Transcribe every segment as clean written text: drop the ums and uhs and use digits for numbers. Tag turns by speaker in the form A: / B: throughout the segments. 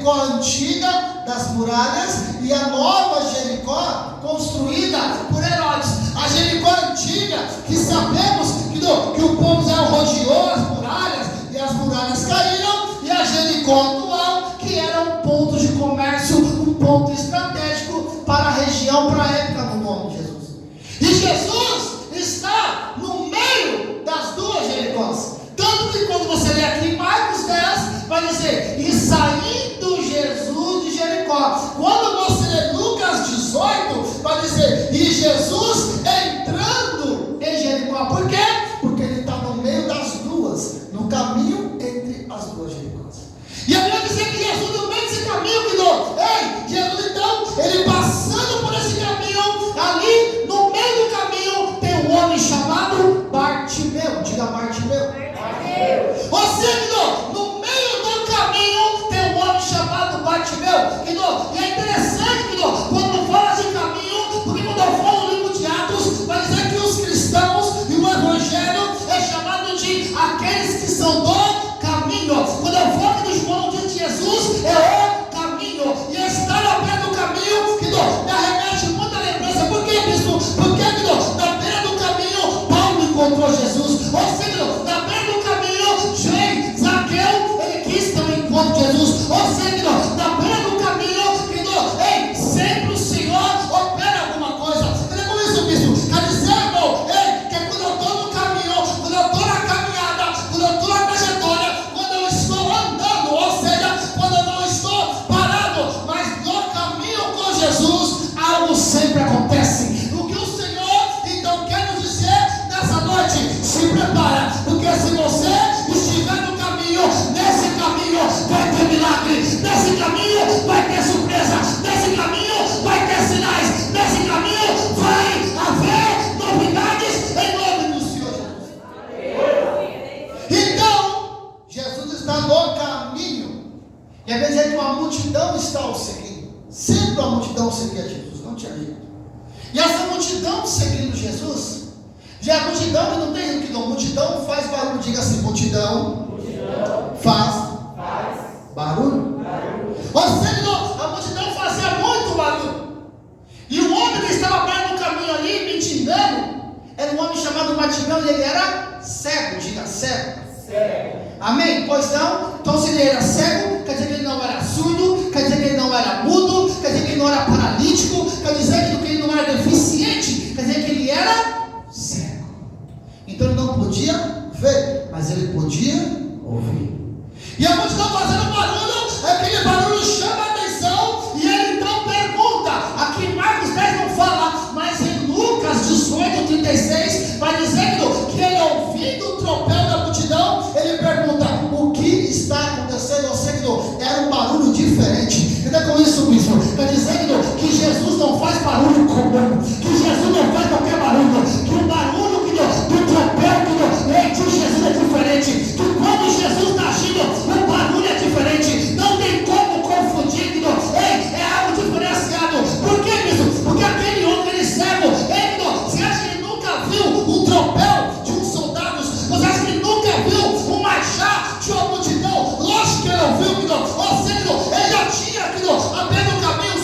A: Jericó antiga, das muralhas, e a nova Jericó, construída por Herodes. A Jericó antiga, que sabemos que o povo Israel rodeou as muralhas, e as muralhas caíram, e a Jericó atual, que era um ponto de comércio, um ponto estratégico para a região, para a época, no nome de Jesus. E Jesus está no meio das duas Jericós. Tanto que quando você lê aqui em Marcos 10, vai dizer, e saindo Jesus de Jericó. Quando você lê Lucas 18, vai dizer, e Jesus entrando em Jericó. Por quê? Porque ele está no meio das duas, no caminho entre as duas Jericós. E a Bíblia diz que Jesus, no meio desse caminho, Jesus então, ele passando por esse caminho, ali no meio do caminho, tem um homem chamado Bartimeu. Diga Bartimeu. Ou seja, no meio do caminho tem um homem chamado Bartimeu. E é interessante, quando fala de caminho, porque quando eu falo no livro de Atos, vai dizer que os cristãos e o evangelho é chamado de aqueles que são do caminho. Quando eu falo de João, diz que Jesus é o caminho, e estar ao pé do caminho, me arremete muita lembrança. Por que isso? Porque na beira do caminho Paulo encontrou Jesus. Ou seja, na beira do caminho Zaqueu, ele quis ter um encontro com Jesus. Ou seja, na beira do caminho, sempre o Senhor opera alguma coisa. Entendeu com isso, bispo? Quer dizer, irmão, que quando eu estou no caminho, quando eu estou na caminhada, quando eu estou na trajetória, quando eu estou andando, ou seja, quando eu não estou parado, mas no caminho com Jesus, algo sempre acontece. O que o Senhor então quer nos dizer nessa noite? Se prepara, porque se você estiver no caminho, nesse caminho vai ter milagre, nesse caminho vai ter surpresa, nesse caminho vai ter sinais, nesse caminho vai haver novidades em nome do Senhor Jesus. Então, Jesus está no caminho, e às vezes é que uma multidão está o seguindo. Sempre a multidão seguia Jesus, não tinha jeito. E essa multidão seguindo Jesus, já é a multidão que não tem jeito, que não. Multidão faz barulho. Diga assim, multidão faz barulho. Ou seja, a multidão fazia muito barulho. E o homem que estava perto do caminho ali, mendigando, era um homem chamado Bartimeu, e ele era cego. Diga cego. Amém? Pois não? Então se ele era cego, quer dizer que ele não era surdo, quer dizer que ele não era mudo, quer dizer que ele não era paralítico, quer dizer que ele não era deficiente, quer dizer que ele era cego. Então ele não podia ver, mas ele podia ouvir. E a multidão fazendo barulho, aquele barulho chama a atenção, e ele então pergunta, aqui em Marcos 10 não fala, mas em Lucas 18:36 vai dizendo que ele, ouvindo o tropel da multidão, ele pergunta, o que está acontecendo? Ou seja, era um barulho diferente. Entenda com isso, bispo? Está dizendo que Jesus não faz barulho comum, que Jesus não faz qualquer barulho, que o barulho do tropel de Jesus é diferente, que quando Jesus está agindo, o barulho é diferente, não tem como confundir, é algo diferenciado. Por que isso? Porque aquele homem, ele cego, você acha que ele nunca viu um tropel de uns soldados? Você acha que ele nunca viu um marchar de uma multidão? Lógico que ele ouviu, ou seja, ele já tinha a pé no caminho,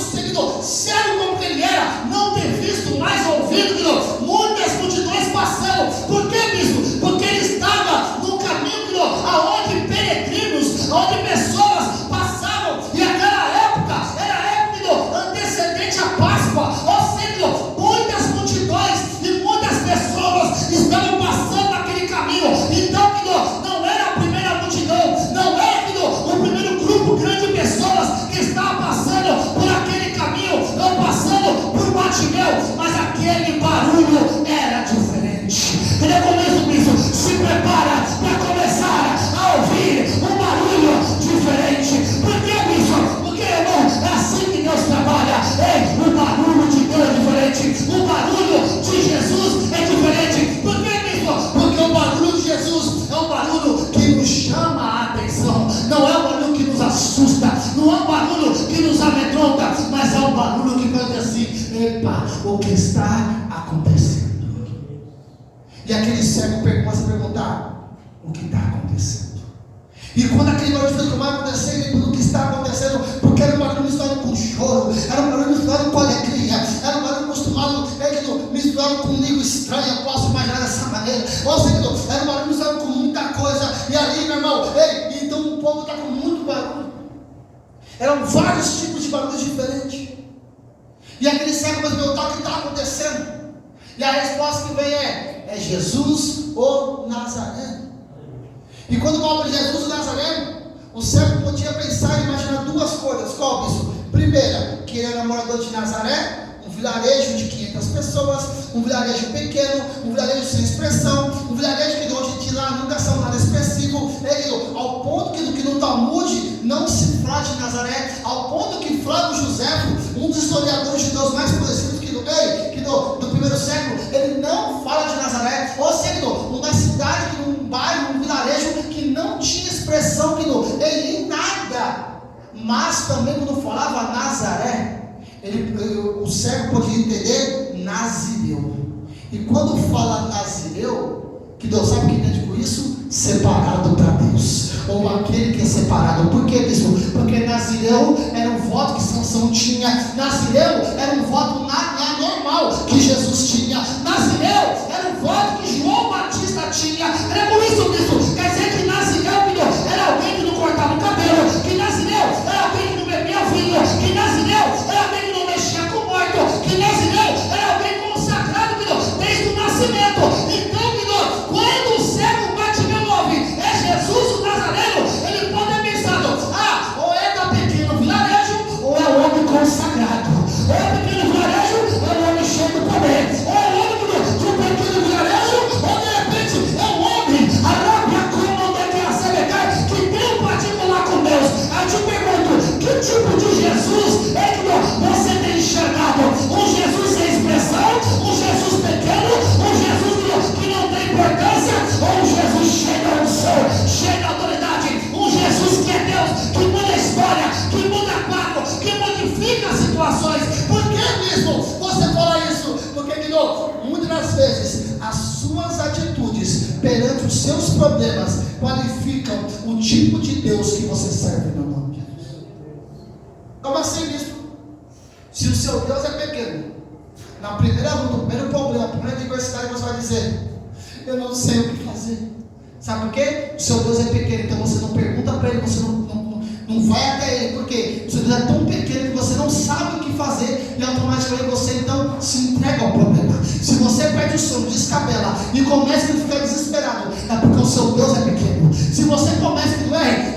A: cego como que ele era, não ter visto, mas ouvido, muitas multidões passando. Por que isso? Porque ele estava no caminho aonde peregrinos, aonde pessoas passavam, e aquela época era a época antecedente à Páscoa. Ou seja, muitas multidões e muitas pessoas estavam passando naquele caminho. Então não era a primeira multidão, não era o primeiro grupo grande de pessoas que estava passando por aquele caminho, não passando por Bartimeu, mas aquele barulho era diferente. Entendeu como isso? Se prepara para começar a ouvir um barulho diferente. Por que isso? Porque, irmão, é assim que Deus trabalha. O barulho de Deus é diferente, o barulho de Jesus é diferente. Por que isso? Porque o barulho de Jesus é um barulho que nos chama a atenção, não é um barulho que nos assusta, não é um barulho que nos amedronta, mas é um barulho que vai dizer assim, epa, o que está acontecendo? E aquele cego começa a perguntar, o que está acontecendo? E quando aquele barulho que vai acontecer, ele tudo que está acontecendo, porque era um barulho misturado com choro, era um barulho misturado com alegria, era um barulho misturado com um língua estranha, eu posso imaginar dessa maneira. Ó Senhor, era um barulho misturado com muita coisa, e ali, meu irmão, então o povo está com muito barulho. Eram vários tipos de barulhos diferentes. E aquele cego perguntou: o que está acontecendo? E a resposta que vem é Jesus o Nazareno. E quando fala de Jesus o Nazareno, o cego podia pensar e imaginar duas coisas. Qual isso? Primeira, que ele era morador de Nazaré, um vilarejo de 500 pessoas, um vilarejo pequeno, um vilarejo sem expressão, um vilarejo que onde de lá nunca são nada expressivo, ao ponto que no Talmud não se fala de Nazaré, ao ponto que Flávio Joséfo, um dos historiadores judeus mais conhecidos do primeiro século, ele não fala de Nazaré, ou seja, uma cidade, um bairro, um vilarejo que não tinha expressão em nada, mas também quando falava Nazaré, o cego podia entender Nazireu. E quando fala Nazireu, que Deus sabe o que entende com isso? Separado para Deus, ou aquele que é separado. Por que isso? Porque Nazireu era um voto que Sansão tinha. Nazireu era um voto normal que Jesus tinha. Nazireu era um voto que João Batista tinha. Era por isso. Quer dizer que Nazireu era alguém que não cortava o cabelo, que Nazireu era alguém que não bebia vinho, que Nazireu era alguém que não mexia com o morto, que Nazireu era alguém consagrado desde o nascimento. Então, quando o cego Bartimeu ouve é Jesus o Nazareno, ele pode ter pensado: ou é da pequeno vilarejo, ou é o homem consagrado, ou é pequeno vilarejo, ou é o homem cheio do poder, ou é o homem do pequeno vilarejo, ou de repente é o homem, a rápia como deve a que tem um particular com Deus. Aí eu te pergunto: que tipo de Jesus é que você tem enxergado? Um Jesus sem expressão, um Jesus pequeno, um Jesus que não tem importância, ou um Jesus cheio da unção, cheio da autoridade, um Jesus que é Deus, que muda a história, que muda quadro, que modifica situações? Por que mesmo você fala isso? Porque, muitas das vezes as suas atitudes perante os seus problemas qualificam o tipo de Deus que você serve no nome de Jesus. Como assim, bispo? Se o seu Deus é pequeno, na primeira luta, no primeiro problema, na primeira adversidade, você vai dizer: eu não sei o que fazer. Sabe por quê? O seu Deus é pequeno, então você não pergunta para ele, você não vai até ele, porque o seu Deus é tão pequeno que você não sabe o que fazer, e automaticamente você então se entrega ao problema. Se você perde o sono, descabela e começa a ficar desesperado, é porque o seu Deus é pequeno. Se você começa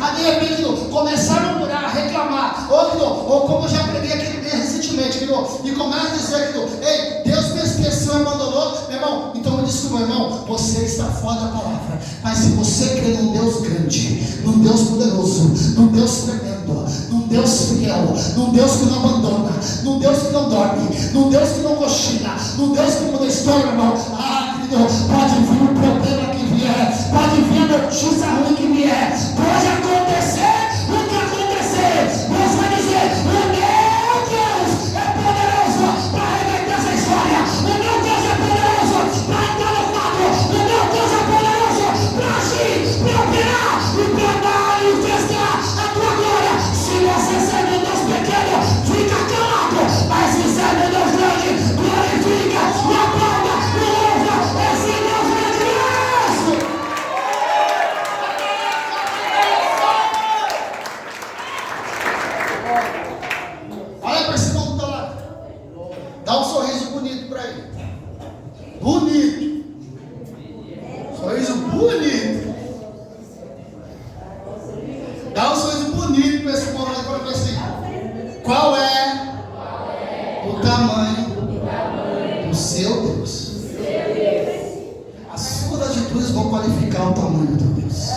A: a de repente começar a murmurar, a reclamar, ou como eu já preguei aqui recentemente, e começa a dizer ei, Deus me esqueceu e abandonou, meu irmão, então me desculpa, meu irmão, você está fora da palavra. Mas se você crê num Deus grande, num Deus poderoso, num Deus tremendo, num Deus fiel, num Deus que não abandona, num Deus que não dorme, num Deus que não cochila, num Deus que muda a história, meu irmão, querido, pode vir o problema que vier, pode vir a notícia ruim que vier, pode acontecer o que acontecer, você vai dizer: o meu Deus é poderoso para reverter essa história, o meu Deus é poderoso para entrar no quadro, o meu Deus é poderoso para agir, para operar e para manifestar a tua glória. Se você serve um Deus pequeno, fica calado, mas se serve um Deus grande, glorifica e aplauda e louva esse Deus grandioso. Olha para esse irmão que está lá, dá um sorriso bonito para ele, bonito, sorriso bonito, dá um sorriso bonito para esse irmão, para assim: qual é o tamanho do seu Deus? As suas atitudes vão qualificar o tamanho do teu Deus.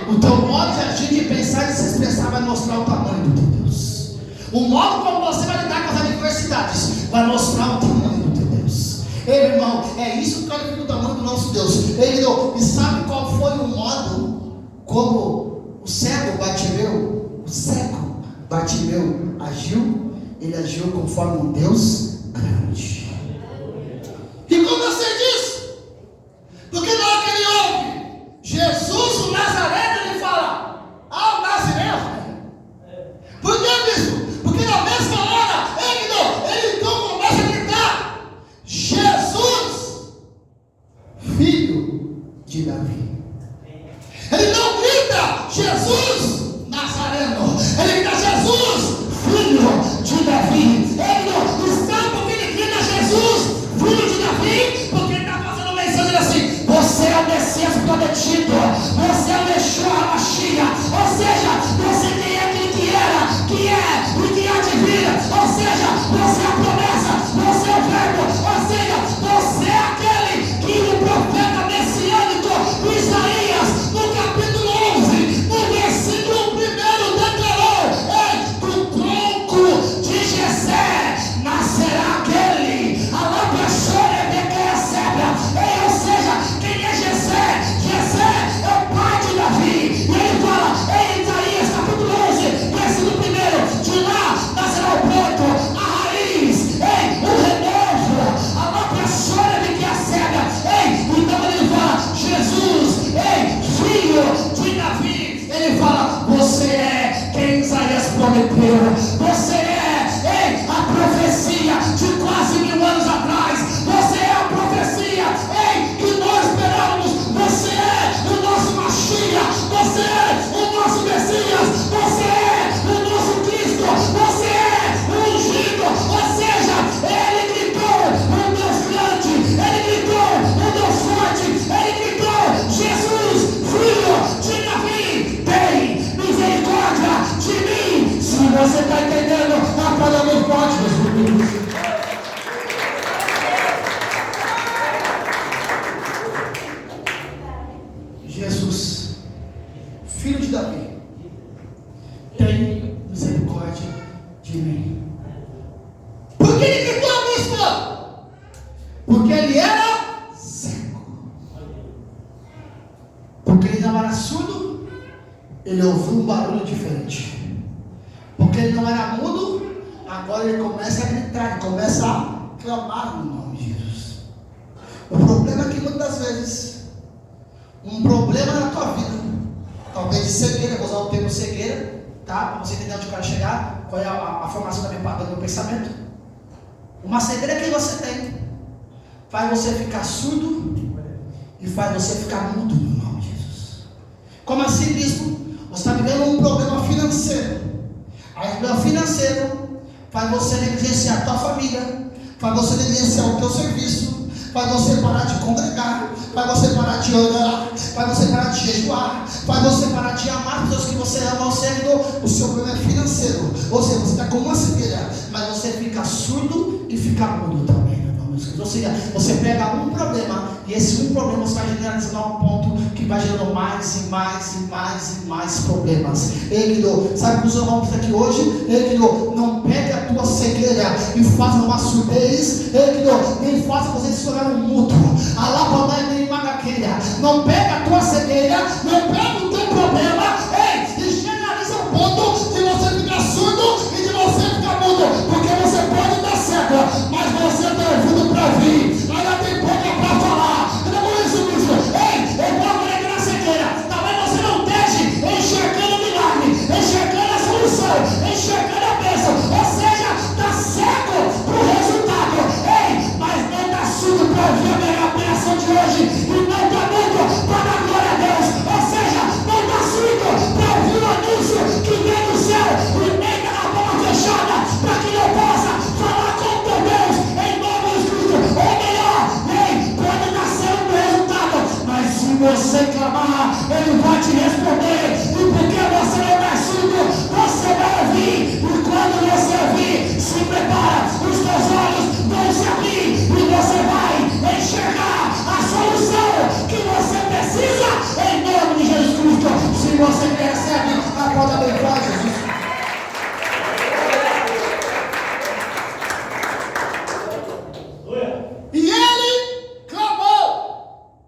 A: O teu modo de agir, de pensar e de se expressar vai mostrar o tamanho do teu Deus. O modo como você vai lidar com as adversidades vai mostrar o tamanho do teu Deus. Ei, meu irmão, é isso que qualifica o tamanho do nosso Deus. E sabe qual foi o modo como o cego Bartimeu agiu? Ele agiu conforme um Deus grande. E como você diz? Porque na hora que ele ouve Jesus o Nazareno, ele fala:
B: Você é a profecia de quase 1000 anos atrás. Você é a profecia que nós esperamos. Você é o nosso Mashiach. Você é o nosso Messias. Você é o nosso Cristo. Você é o ungido. Ou seja, ele gritou, um Deus grande. Ele gritou, um Deus forte. Ele gritou, Jesus, filho de Davi, tem misericórdia de mim. Se você está entendendo, aplauda muito forte, Jesus.
A: Jesus, filho de Davi, tem misericórdia de mim. Por que ele gritou a bispo? Porque ele era cego. Porque ele não era surdo, ele ouviu um barulho diferente. Porque ele não era mudo, agora ele começa a gritar, ele começa a clamar no nome de Jesus. O problema é que muitas vezes, um problema na tua vida, talvez de cegueira, vou usar o termo cegueira, tá? Para você entender onde eu quero chegar, qual é a formação da do meu pensamento. Uma cegueira que você tem, faz você ficar surdo e faz você ficar mudo no nome de Jesus. Como assim, bispo? Você está vivendo um problema financeiro. Aí o problema financeiro faz você negligenciar a tua família, faz você negligenciar o teu serviço, faz você parar de congregar, faz você parar de orar, faz você parar de jejuar, faz você parar de amar as pessoas que você ama ao Senhor. O seu problema é financeiro, ou seja, você está com uma cegueira, mas você fica surdo e fica mudo também. Ou seja, você pega um problema e esse um problema você vai generalizando a um ponto que vai gerando mais e mais e mais e mais problemas. Ei, querido, sabe o que os irmãos aqui hoje? Ei, querido, não pegue a tua cegueira e faça uma surdez. Ei, querido, nem faça você se tornar um mudo. Não pega a tua cegueira, não pega o teu problema, ei, e generaliza o ponto de você ficar surdo e de você ficar mudo. Porque você pode estar cego, mas você está ouvindo para vir, ainda tem boca para falar. Então por isso mesmo, ei, eu vou agora na cegueira. Talvez você não esteja enxergando o milagre, enxergando a solução, enxergando a bênção. Ou seja, está cego para o resultado. Ei, mas não está surdo para ouvir a pregação de hoje e não está mudo para dar glória a Deus. Ou seja, não está surdo para ouvir o anúncio que vem do céu e nem está na boca fechada para que não possa falar com o teu Deus em nome de Cristo. Ou melhor, ei, pode nascer um resultado, mas se você clamar, ele vai te responder. E porque você não é surdo, você vai ouvir. E quando você ouvir, se prepara, os teus olhos vão se abrir e você vai enxergar a solução que você precisa em nome de Jesus Cristo. Se você recebe, aplauda bem forte, Jesus. E ele clamou,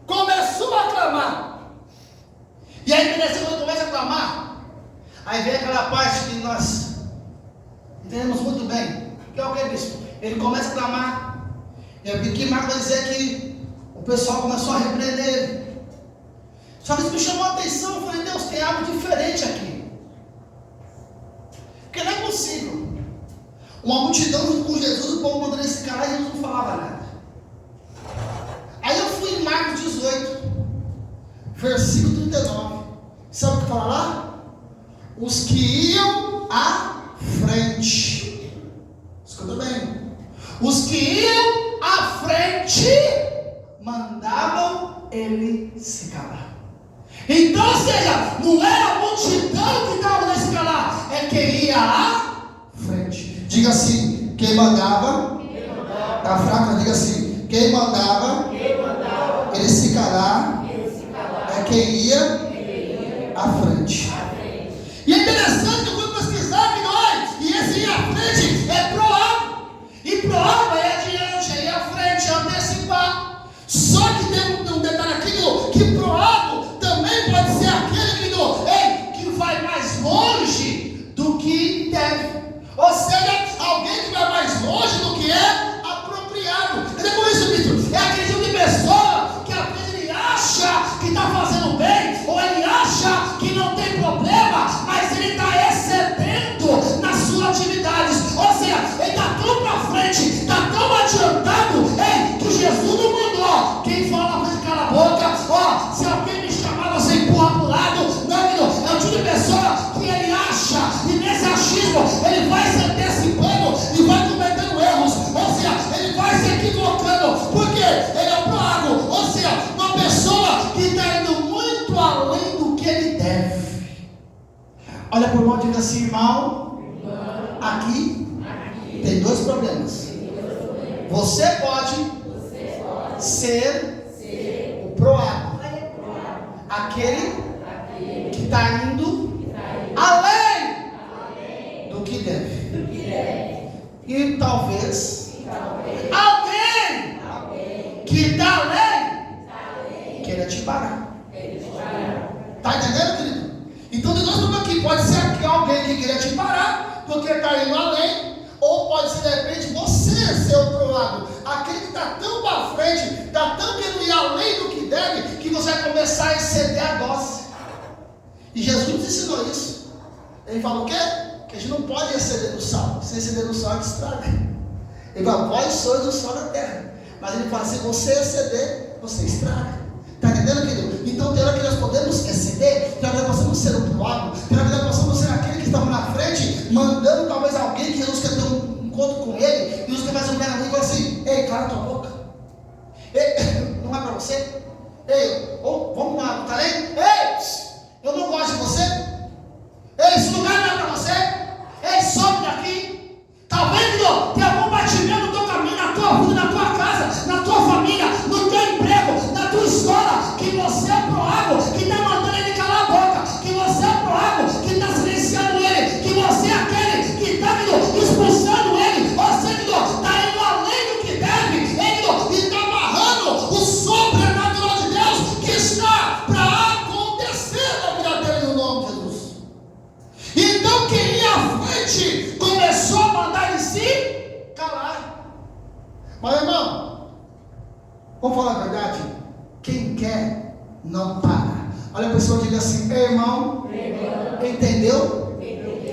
A: começou a clamar. E aí, quando começa a clamar, aí vem aquela parte que nós entendemos muito bem, que é o que, bispo? Ele começa a clamar. E aqui Marcos vai dizer que o pessoal começou a repreender ele. Só que isso me chamou a atenção. Eu falei, Deus, tem algo diferente aqui. Porque não é possível. Uma multidão com Jesus, o povo mandando esse cara e Jesus não falava nada. Aí eu fui em Marcos 18, versículo 39. Sabe o que fala lá? Os que iam à frente. Escuta bem. Os que iam à frente mandavam ele se calar. Então, ou seja, não era a multidão que estava nesse calar, é quem ia à frente. Diga assim, quem mandava, tá fraca, diga assim, quem mandava ele se calar, é quem ia à frente. E é interessante que eu fui pesquisar que nós, e esse ir à frente é proável. E proável é adiante, é ir à frente, é antecipar. Só que tem um detalhe aqui, que proável também pode ser aquele que vai mais longe do que deve. Ou seja, alguém que vai mais longe do que é apropriado. Entendeu com isso, Vitor? É aquele tipo de pessoa que às vezes ele acha que está fazendo bem, Irmão, aqui tem dois problemas. Você pode ser o proado, aquele que está indo além do que deve. E talvez alguém que está além queira te parar. Está entendendo, querido? Então, nós estamos aqui. Pode ser aqui alguém que queira te parar, porque está indo além. Ou pode ser, de repente, você ser o proado, aquele que está tão para frente, está tão querendo ir além do que deve, que você vai começar a exceder a dose. E Jesus nos ensinou isso. Ele fala o quê? Que a gente não pode exceder no sal. Se exceder no sal, a gente estraga. Ele fala, vós sois o sal da terra. Mas ele fala, se você exceder, você estraga. Está entendendo, querido? Então tem hora que nós podemos exceder, tem hora que nós possamos ser o proado, tem hora que nós possamos ser aquele que estamos na frente, mandando talvez alguém que Jesus quer ter um encontro com ele, e Jesus quer mais um pé na mão e fala assim, ei, cala tua boca. Ei, não é para você? Ei, vamos lá, tá aí? Ei, eu não gosto de você. Ei, esse lugar não é para você. Ei, sobe daqui. Talvez, filho, tem algum batimento no teu caminho, na tua vida, na tua casa, na tua família, no teu emprego, na tua escola, que você é proado, que está mandando ele calar a boca, que você é proado, que está silenciando ele, que você é aquele que está expulsando ele, você está indo além do que deve, ele está amarrando o sobrenatural de Deus que está para acontecer na vida dele no nome de Jesus. Então quem ia à frente começou a mandar ele se calar. Mas irmão, vamos falar a verdade? Quem quer não para. Olha a pessoa diga assim, ei, irmão, entendeu?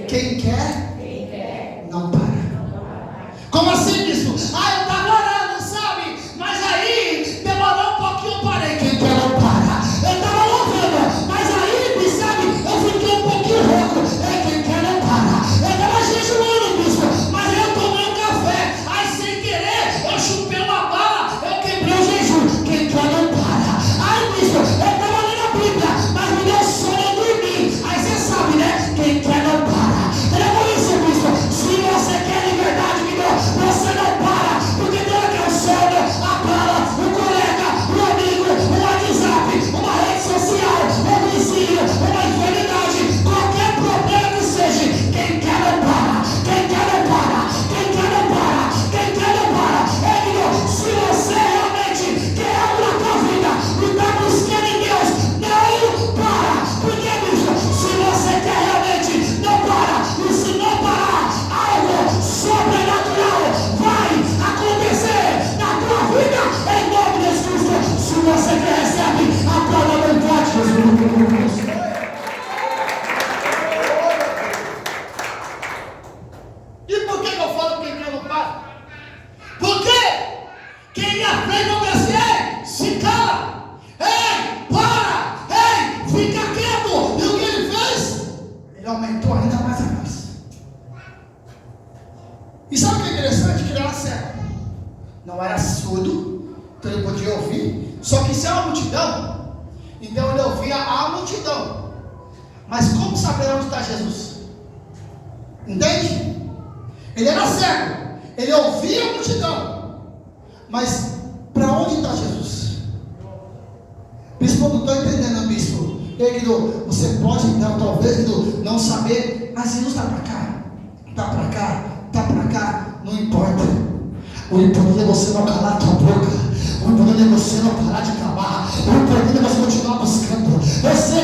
A: Quem quer não para. Como assim, bispo? Eu estava orando, sabe? Mas aí demorou um pouquinho, eu parei. Quem quer não para. Eu estava louvando, mas aí, sabe, eu fiquei um pouquinho rouco. Quem quer não para. Eu estava jejuando, bispo, mas eu tomei um café. Aí sem querer, eu chupei uma bala, eu quebrei o jejum. Quem quer não para. Aí, bispo, eu estava lendo a Bíblia, mas me deu sono, eu dormi. Aí você sabe, né? Quem quer não para. É por isso, bispo, se você quer liberdade, você não para, porque tem hora que é o sono, a bala, o colega, o amigo, o WhatsApp, uma rede social, um vizinho, uma enfermidade, qualquer problema que seja, quem quer não para, quem quer não para, quem quer não para, quem quer não para. Se você realmente quer algo na tua vida e está buscando em Deus, não para, porque bicho, se você quer realmente, não para, e se não parar, algo sobrenatural vai acontecer na tua vida em nome de Jesus. Se você quer, recebe a palavra bem forte, Jesus. E por que eu falo quem quer não para? Porque quem ia frente não descer, se cala. Ei, para! Ei, fica quieto! E o que ele fez? Ele aumentou ainda mais a voz. E sabe o que é interessante? Que ele era cego. Não era surdo, então ele podia ouvir. Só que se é uma multidão, então ele ouvia a multidão. Mas como saber onde está Jesus? Entende? Ele era cego, ele ouvia a multidão. Mas para onde está Jesus? Bispo, não estou entendendo, bispo. Ei, querido, você pode então, talvez, querido, não saber, mas Jesus está para cá, está para cá, está para cá, não importa. O importante é você não calar a tua boca. O importante é você não parar de clamar. O importante é você continuar buscando. Você,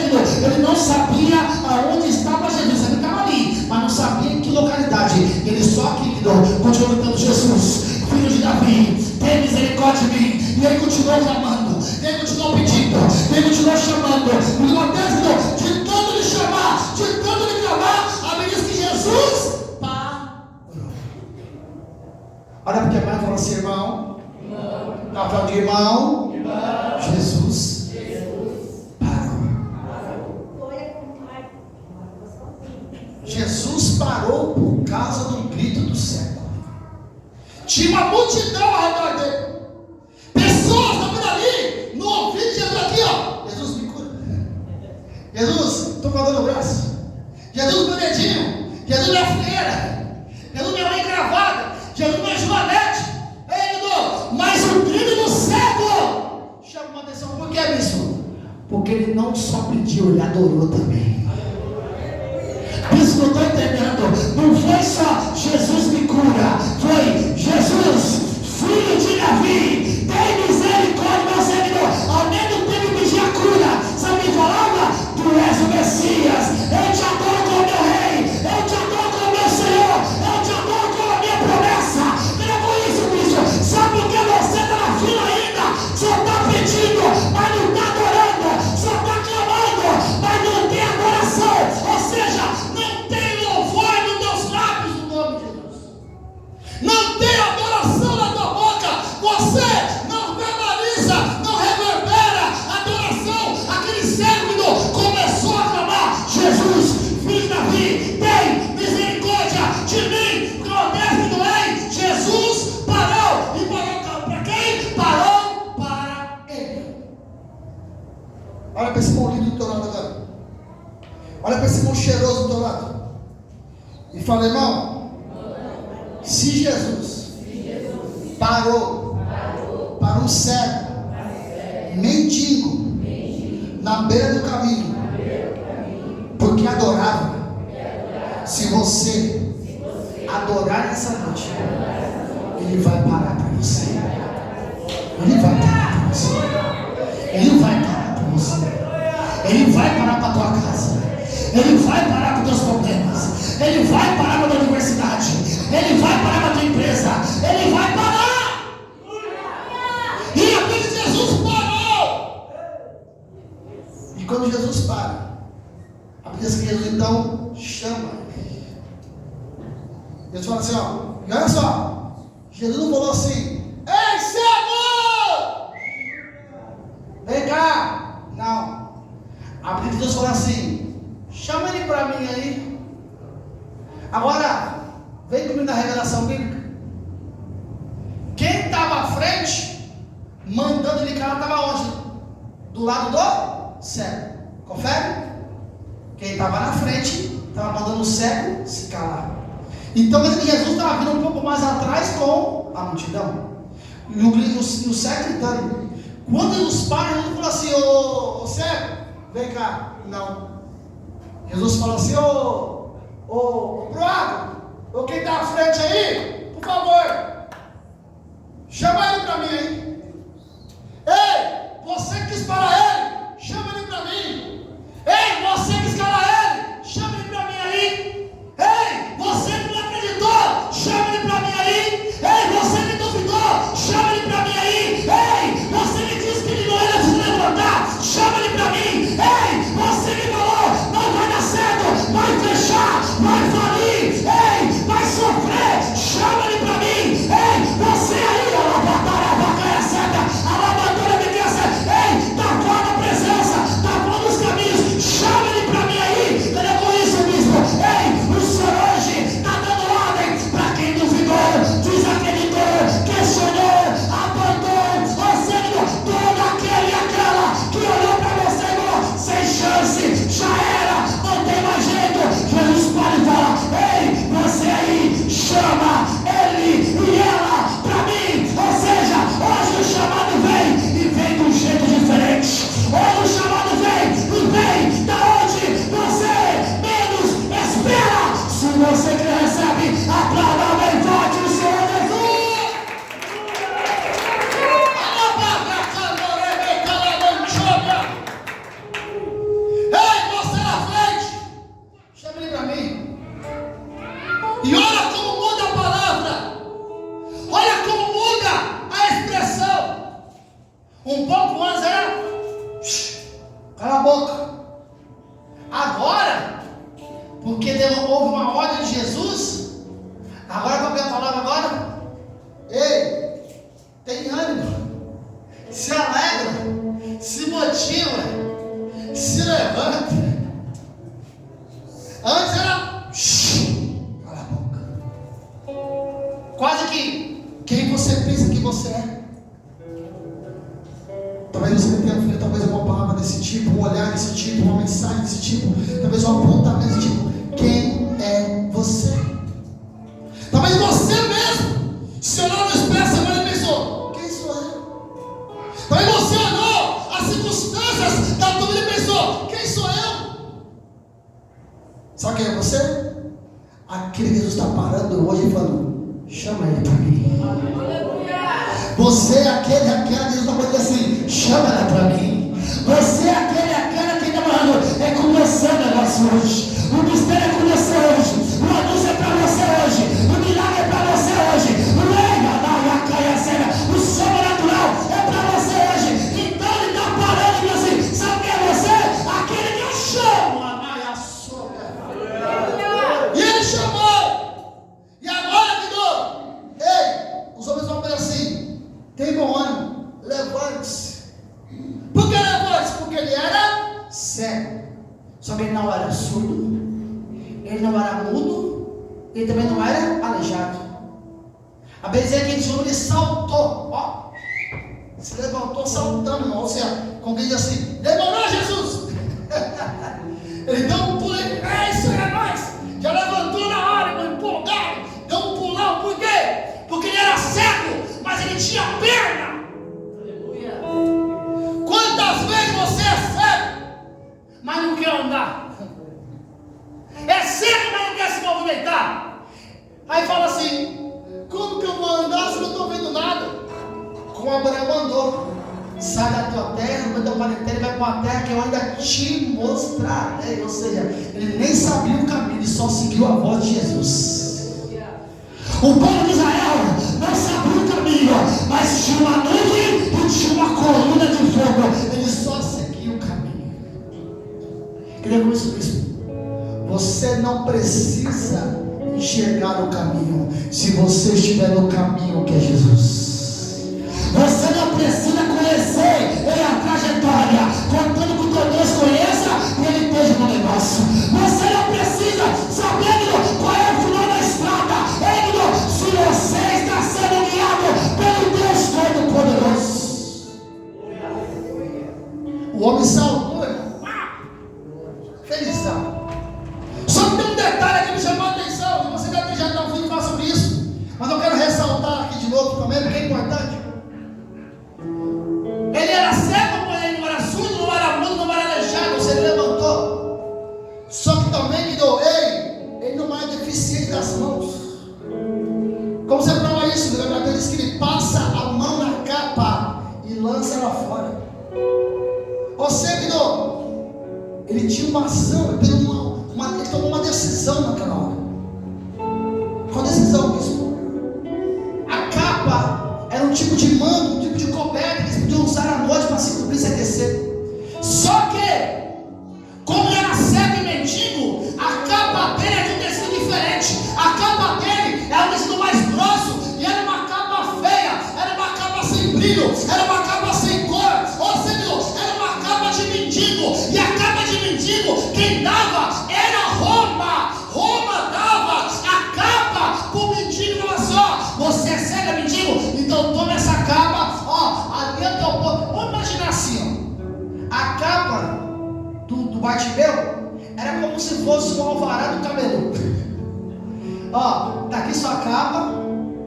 A: ele não sabia aonde estava Jesus. Ele estava ali, mas não sabia em que localidade. Ele só aqui, continuou gritando, Jesus, filho de Davi, tem misericórdia de mim. E ele continuou clamando, e ele continuou pedindo, e ele continuou chamando. E até de tanto ele chamar, de tanto ele clamar, a Bíblia diz que Jesus parou. Olha porque a mãe falou assim, irmão. Não, fala de irmão. Jesus parou. Jesus parou por causa do grito do cego. Tinha uma multidão ao redor dele. Pessoas estavam ali, no ouvido de Jesus aqui, ó. Jesus me cura. Jesus, estou falando o braço. Jesus, meu dedinho. Jesus não é freira, Jesus não é mãe gravada, Jesus não é Joanete. Ei, Dudu, mas o grito do cego chama uma atenção. Por que, bispo? Porque ele não só pediu, ele adorou também. Bispo, eu estou entendendo. Não foi só Jesus me cura, foi Jesus, filho de Davi, tem misericórdia, meu Senhor. Ao mesmo tempo pedir a cura, sabe que falava? Tu és o Messias, eu te adoro como meu rei, eu te adoro como meu Senhor, eu te adoro como a minha promessa. Grava isso, bicho. Sabe por que você está na fila ainda? Só está pedindo, mas não está adorando, só está clamando, mas não tem adoração. Ou seja, não tem louvor nos teus lábios no nome de Jesus. Não tem adoração na tua boca. Você não verbaliza, não reverbera adoração. Aquele cego começou a clamar: Jesus, filho de Davi, tem misericórdia de mim, porque o mestre do rei. Jesus parou. E parou para quem? Parou para ele. Olha para esse irmão lindo do teu lado agora. Olha para esse irmão cheiroso do teu lado. E fala: irmão, se Jesus parou para um cego, mendigo, na beira do caminho, porque adorava, se você adorar nessa noite, ele vai parar para você. Ele vai parar para você. Ele vai parar para você. Ele vai parar para a tua casa. Ele vai parar com os teus problemas. Ele vai parar com a tua universidade. Ele vai parar com a tua empresa. Ele vai parar. E aquele Jesus parou. E quando Jesus para, a Bíblia diz que Jesus então chama. Jesus fala assim, ó. E olha só. Jesus não falou assim: ei, cego, vem cá. Não. A Bíblia de Deus fala assim: chama ele para mim aí. Agora, vem comigo na revelação bíblica. Quem estava à frente, mandando ele calar, estava onde? Do lado do cego. Confere? Quem estava na frente, estava mandando o cego se calar. Então, Jesus estava vindo um pouco mais atrás com a multidão. E o cego gritando. Quando Jesus para, Jesus falou assim: ô cego, vem cá. Não. Jesus falou assim: ô Proago, ou quem está à frente aí, por favor, chama ele para mim aí. Ei, você que quis parar ele, chama ele para mim. Ei, você que quis calar ele, chama ele para mim aí. Ei, você que não acreditou, chama ele para mim aí. Ei, você que duvidou, chama ele para mim aí. Ei, você que disse que ele não ia se levantar, chama ele para mim. Ei, você que falou, não vai dar certo, vai fechar, vai falir, ei, vai sofrer, chama ele para mim. Ei, você aí, a batalha certa, a lavadora de criança, ei, tá fora da presença, tá fora dos caminhos, chama ele para mim aí. Olha com isso, bispo. Ei, o Senhor hoje está dando ordem para quem duvidou, desacreditou, questionou, abandou, ou seja, todo aquele e aquela que olhou para você e falou: sem chance, já era, não tem mais jeito. Jesus pode falar: ei, você aí, chama ele e ela para mim. Ou seja, hoje o chamado vem e vem de um jeito diferente. Hoje o chamado vem e vem da onde você menos espera. Se você que recebe, aplauda bem forte o Senhor Jesus. Ei, você na frente, chama ele para mim. E olha como muda a palavra. Olha como muda a expressão. Um pouco antes era: cala a boca. Agora, porque houve uma ordem de Jesus, agora qual é a palavra agora? Ei, tem ânimo, se alegra, se motiva, se levanta. Antes era: cala a boca. Quase que quem você pensa que você é. Talvez você tenha talvez uma palavra desse tipo, um olhar desse tipo, uma mensagem desse tipo, talvez um apontamento desse tipo. Quem é você? Jesus está parando hoje e falando: chama ele para mim. Você é aquela que Jesus está falando assim: chama ela para mim. Você é aquela que está falando: é com você o negócio hoje. O mistério é com você hoje. O anúncio é para você hoje. O milagre é para você hoje. O sobrenatural é para você hoje. Então ele está parando e diz assim: sabe quem é você? Aquele que eu chamo. E ele chamou. E agora que dou. Ei, os homens vão pensar assim: tem bom ânimo, levante-se. Por que levante-se? Porque ele era cego. Só que ele não era surdo, ele não era mudo, ele também não era aleijado. A Bíblia diz que esse homem ele saltou, ó, se levantou saltando, irmão. Ou seja, como quem diz assim: demorou, Jesus. Ele deu um pulo, isso é nós. Já levantou na hora, irmão, empolgado, deu um pulão. Por quê? Porque ele era cego, mas ele tinha perna. Aleluia. Quantas vezes você é cego, mas não quer andar? É cego, mas não quer se movimentar. Aí fala assim: como que eu vou andar se eu não estou vendo nada? Como Abraão mandou: sai da tua terra, vai dar uma parentela e vai para uma terra que eu ainda te mostrarei. Ou seja, ele nem sabia o caminho, ele só seguiu a voz de Jesus. O povo de Israel não sabia o caminho, mas tinha uma nuvem e tinha uma coluna de fogo. Ele só seguiu o caminho. Queria com isso. Você não precisa enxergar o caminho, se você estiver no caminho que é Jesus. Você não precisa conhecer a trajetória, contando que o Deus conheça e ele esteja no negócio. Você não precisa saber qual é o final da estrada, se você está sendo guiado pelo Deus Todo-Poderoso. O homem saltou, felizão. Só que tem um detalhe aqui que me chamou a atenção, e você deve ter já dado um vídeo falar sobre isso, mas eu quero ressaltar aqui de novo também, porque é importante. Ele era cego, porém ele não era surdo, não era mudo, não era aleijado. Você levantou. Só que também que deu, ele não é deficiente das mãos. Como você prova isso? A Bíblia diz que ele passa a mão na capa e lança ela fora. Você que deu, ele tinha uma ação, ele tomou uma decisão naquela hora. Qual decisão, bispo? A capa era um tipo de manto, um tipo de coberta que eles podiam usar à noite para se cobrir e se aquecer. Só que, como ele era cego e mendigo, a capa dele era de um tecido diferente. A capa dele era um tecido mais grosso e era uma capa feia, era uma capa sem brilho, era uma capa sem cor. Ou seja, era uma capa de mendigo. E a capa de mendigo, quem dava era Roma. Roma dava a capa para o mendigo. Olha só, você é cego, é mendigo? Então toma essa capa, ó, ali é o teu povo. Vamos imaginar assim, ó. A capa do Bartimeu era como se fosse um alvará do camelô. Ó, tá aqui sua capa,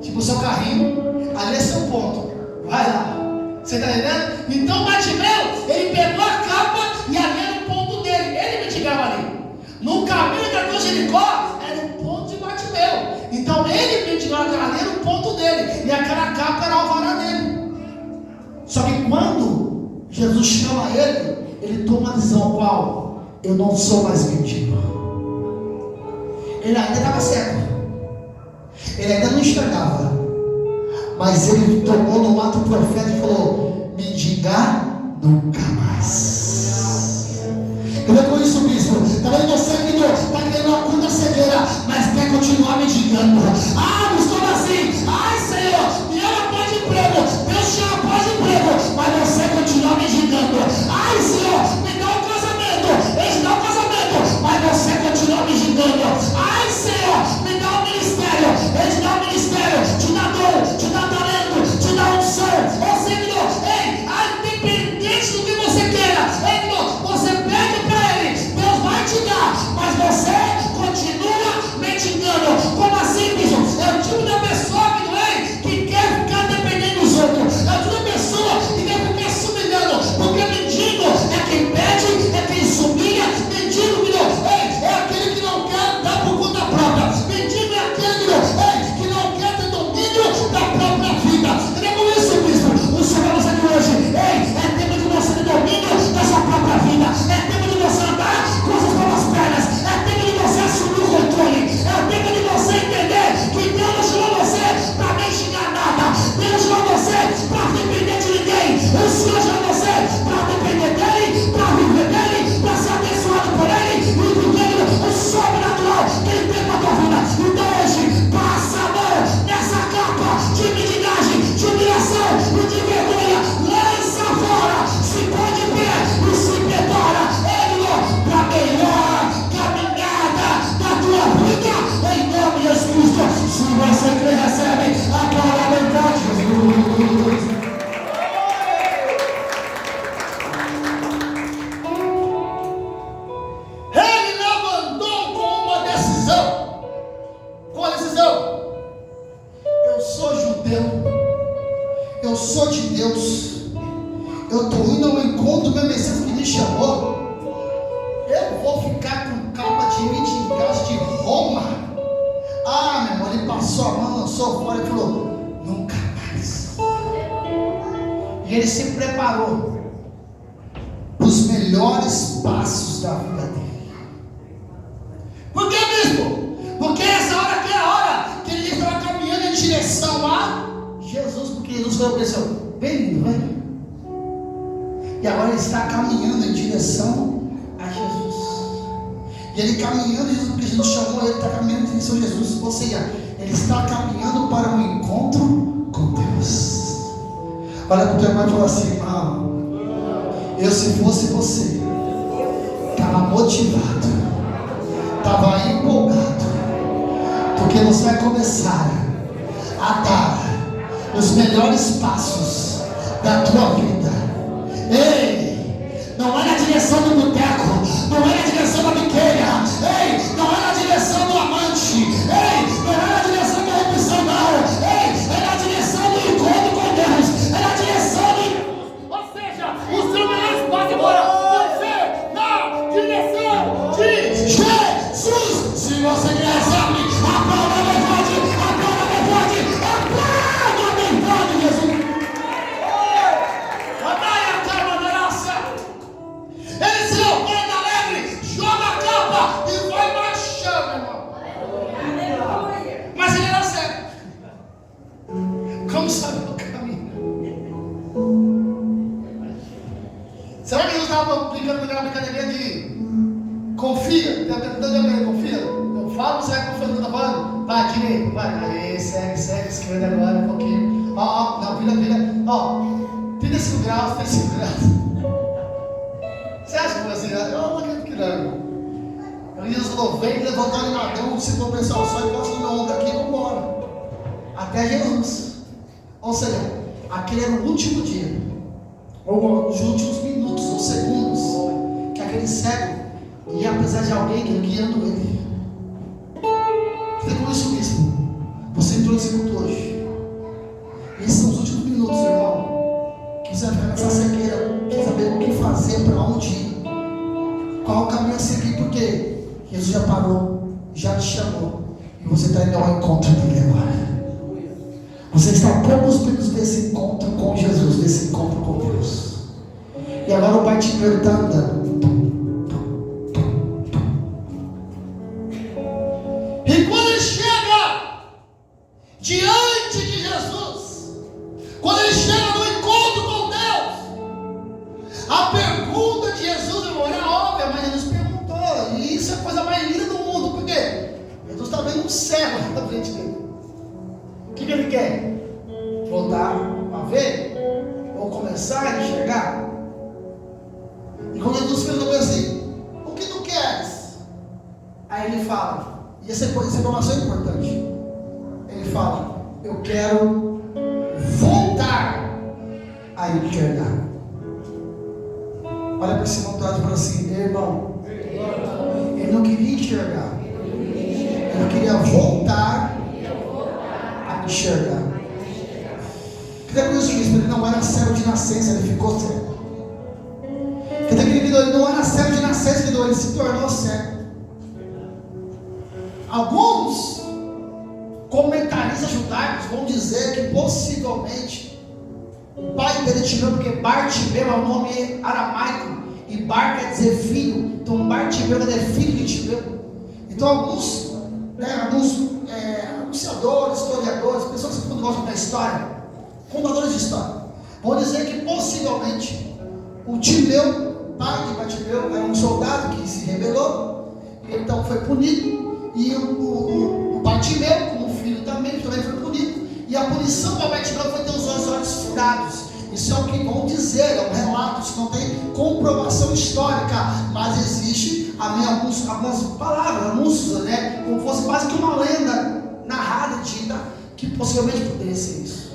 A: tipo o seu carrinho, ali é seu ponto, vai lá. Você está entendendo? Então Bartimeu, ele pegou a capa e ali era o ponto dele. Ele mendigava ali. No caminho da cruz de Jericó era o ponto de Bartimeu. Então ele mendigava ali, era o ponto dele. E aquela capa era o alvará dele. Só que quando Jesus chama ele toma a decisão: qual? Eu não sou mais mendigo. Ele ainda estava cego. Ele ainda não enxergava. Mas ele tomou no ato profético e falou: mendigar nunca mais. Eu reconheço, bispo. Talvez você que está querendo uma cura da cegueira, mas quer continuar mendigando. Ah, bispo, como assim? Ai, Senhor, me dá pós de emprego. Deus te dá pós de emprego, mas você continua mendigando. Ai, Senhor, me dá um casamento. Ele te dá um casamento, mas você continua mendigando. Ai, Senhor, me dá um ministério. Ele te dá um ministério, te dá dom, te dá talento, te dá unção. Ô Senhor, ei, independente do que você queira, sou de Deus, eu estou indo ao encontro do meu Messias que me chamou, eu vou ficar com calma de ir de gás de Roma? Ah, meu irmão, ele passou a mão, lançou fora e falou: nunca mais. E ele se preparou para os melhores passos da vida dele. Por que, bispo? Porque essa hora aqui é a hora que ele estava caminhando em direção a Jesus, porque Jesus falou para ele: bem lindo, vem. E agora ele está caminhando em direção a Jesus. E ele caminhando, Jesus, porque Jesus chamou ele, está caminhando em direção a Jesus. Ou seja, ele está caminhando para um encontro com Deus. Olha para o teu irmão e fala assim: irmão, eu se fosse você, estava motivado, estava empolgado, porque você vai começar a dar os melhores passos da tua vida. Ei, não é na direção do boteco, não é na direção da biqueira, ei, não é na direção do amante, ei, não é na direção da corrupção, não, ei, é na direção do encontro com Deus, é na direção do...
B: Ou seja, o seu melhor espaço agora, você na direção de Jesus. Se você recebe, aplauda bem forte, aplauda bem forte, aplauda bem forte, Jesus.
A: Ele se levanta alegre, joga a capa e vai marchando, irmão. Mas ele era cego. Como sabe o caminho? Será que Jesus estava brincando com aquela brincadeirinha de confia? Confia? Eu falo, você vai confiando no que eu tô falando? Vai, direito, vai. Aí, segue, esquerda agora, um pouquinho. Ó, não, vira. Ó, 35 graus, 35 graus. Você acha que você já... Eu não acredito que não. Jesus falou: vem, levantar animadão, se for pensar o sol e posso ir na onda aqui, vamos embora. Até Jesus. Ou seja, aquele era o último dia, ou os últimos minutos ou segundos, que aquele cego ia precisar de alguém guiando ele. Fica com isso mesmo. Você entrou nesse culto hoje. Esses são os últimos minutos, irmão, que você vai ficar nessa cegueira, quer saber o que fazer, para onde ir, qual o caminho a seguir, porque Jesus já parou, já te chamou, e você está indo ao encontro dele agora. Você está a poucos minutos desse encontro com Jesus, desse encontro com Deus. E agora o Bartimeu está andando. E quando ele chega diante de Jesus, quando ele chega no encontro com Deus, a pergunta de Jesus, irmão, era óbvia, mas Jesus perguntou. E isso é a coisa mais linda do mundo. Por quê? Jesus está vendo um cego na frente dele. O que ele quer? Voltar a ver? Ou começar a enxergar? E quando Jesus perguntou assim: o que tu queres? Aí ele fala, e essa informação é importante. Ele fala: eu quero voltar a enxergar. Olha para esse irmão e fala assim: irmão, ele não queria enxergar, ele queria voltar a enxergar. Quer dizer com isso, ele não era cego de nascença, ele ficou cego. Quer dizer que ele não era cego de nascença, ele se tornou cego. Alguns comentaristas judaicos vão dizer que possivelmente o pai dele Timeu, porque Bartimeu é o nome aramaico e Bar quer dizer filho, então Bartimeu quer dizer filho de Timeu. Então alguns anunciadores, historiadores, pessoas que gostam da história, contadores de história, vão dizer que possivelmente o Timeu, pai de Bartimeu, era um soldado que se rebelou, então foi punido, e o Bartimeu, como filho também foi punido, e a punição para Bartimeu foi ter os olhos furados. Isso é o que vão dizer, é um relato, isso não tem comprovação histórica, mas existe algumas palavras, anúncios, né, como fosse quase que uma lenda narrada, dita, que possivelmente poderia ser isso.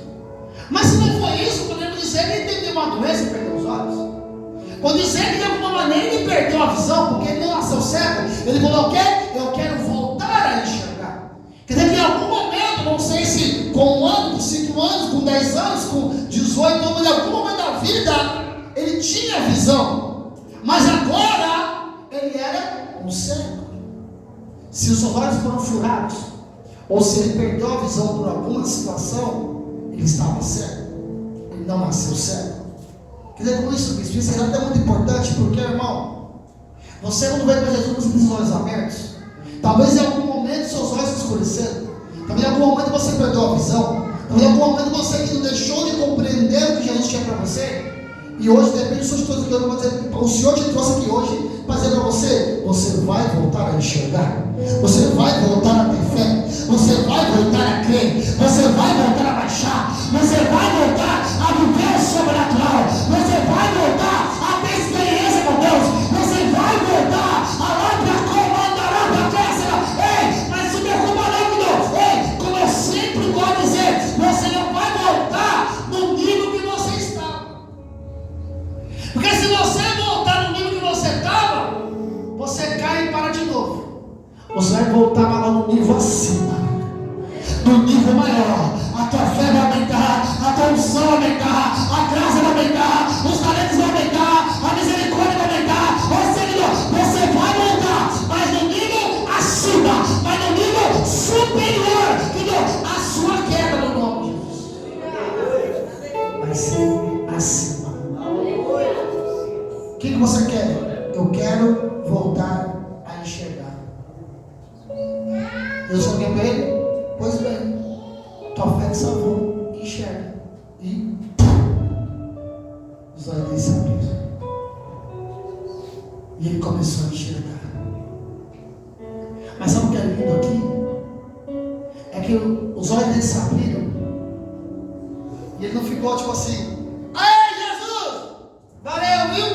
A: Mas se não foi isso, podemos dizer que ele teve uma doença e perdeu os olhos. Podemos dizer que de alguma maneira ele perdeu a visão, porque ele não nasceu cego. Ele falou: o quê? Eu quero voltar a enxergar. Quer dizer que em algum momento, no não sei se com 1 ano, com 5 anos, com 10 anos, com 18 anos, em algum momento da vida, ele tinha visão. Mas agora, ele era um cego. Se os seus olhos foram furados, ou se ele perdeu a visão por alguma situação, ele estava cego. Ele não nasceu cego. Quer dizer, com isso, isso é até muito importante, porque, irmão, você quando vai para Jesus, você tem os olhos abertos. Talvez em algum momento seus olhos escureceram. Talvez em algum momento você perdeu a visão. Talvez em algum momento você ainda deixou de compreender o que Jesus tinha para você. E hoje, de repente, o Senhor te trouxe aqui hoje para dizer para você: você vai voltar a enxergar, você vai voltar a ter fé, você vai voltar a crer, você vai voltar a baixar, você vai voltar a viver o sobrenatural, você vai voltar a ter experiência com Deus, você vai voltar a lá para comandar para terra. Ei, mas se preocupa não, Deus. Ei, como eu sempre gosto de dizer, você não vai voltar no nível que você está. Porque se você voltar no nível que você estava, você cai e para de novo. Você vai voltar lá no nível acima, no nível maior. A tua fé vai aumentar, a tua unção vai aumentar, a graça vai aumentar, os talentos vão aumentar, a misericórdia vai aumentar. Você vai voltar, mas no nível acima, mas no nível superior, entendeu? A sua queda no nome de Jesus vai ser acima. O que você quer? Eu quero voltar a enxergar. Eu sou alguém para ele? Pois bem, tua fé te salvou. Enxerga. E os olhos dele se abriram. E ele começou a enxergar. Mas sabe o que é lindo aqui? É que os olhos dele se abriram. E ele não ficou tipo assim: "Ei, Jesus! Valeu, viu?"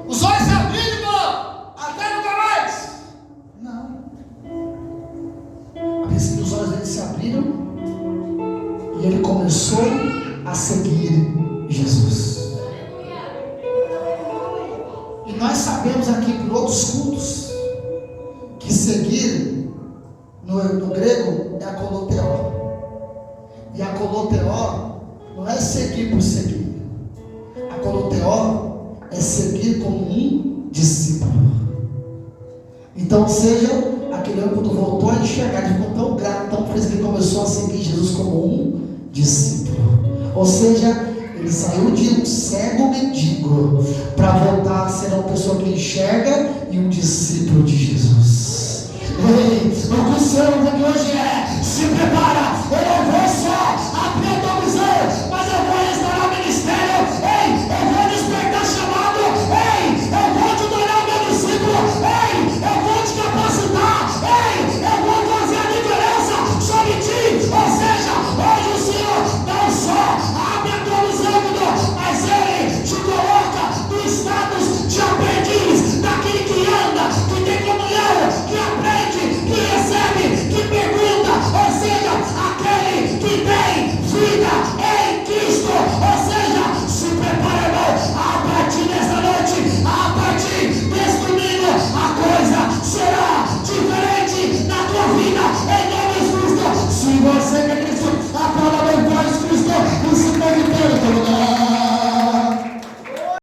A: Os olhos se abriram, irmão. Até nunca mais. Não. Parece que os olhos dele se abriram e ele começou a seguir Jesus. E nós sabemos aqui por outros cultos que seguir no grego é akoloteó. E akoloteó não é seguir por seguir. Akoloteó é seguir como um discípulo. Então, seja aquele homem quando voltou a enxergar, ele ficou tão grato, tão feliz que ele começou a seguir Jesus como um discípulo. Ou seja, ele saiu de um cego mendigo para voltar a ser uma pessoa que enxerga e um discípulo de Jesus. Ei, o que o Senhor aqui hoje é: se prepara,